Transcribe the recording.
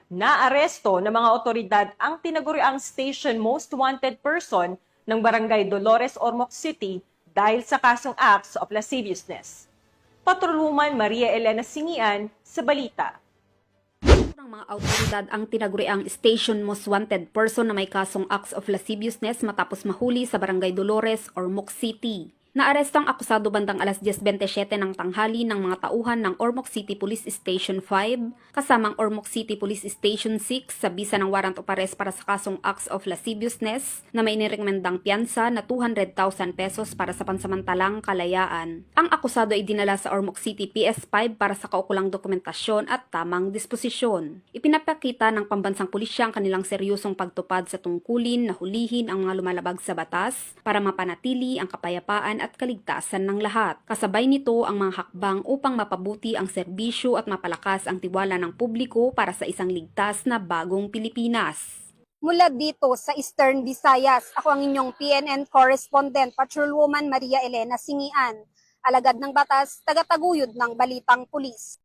Naaresto ng mga otoridad ang tinaguriang Station Most Wanted Person ng Barangay Dolores, Ormoc City dahil sa kasong acts of lasciviousness. Patrolwoman Maria Elena Singian sa balita. Ng mga autoridad ang tinaguriang Station Most Wanted Person na may kasong acts of lasciviousness matapos mahuli sa Barangay Dolores, Ormoc City. Naaresto ang akusado bandang alas 10:27 ng tanghali ng mga tauhan ng Ormoc City Police Station 5 kasamang Ormoc City Police Station 6 sa bisa ng warrant of arrest para sa kasong acts of lasciviousness na may inirekomendang piyansa na 200,000 pesos para sa pansamantalang kalayaan. Ang akusado ay dinala sa Ormoc City PS5 para sa kaukulang dokumentasyon at tamang disposisyon. Ipinapakita ng pambansang pulisya ang kanilang seryosong pagtupad sa tungkulin na hulihin ang mga lumalabag sa batas para mapanatili ang kapayapaan at kaligtasan ng lahat. Kasabay nito ang mga hakbang upang mapabuti ang serbisyo at mapalakas ang tiwala ng publiko para sa isang ligtas na bagong Pilipinas. Mula dito sa Eastern Visayas, ako ang inyong PNN correspondent, Patrolwoman Maria Elena Singian, alagad ng batas, tagataguyod ng Balitang Pulis.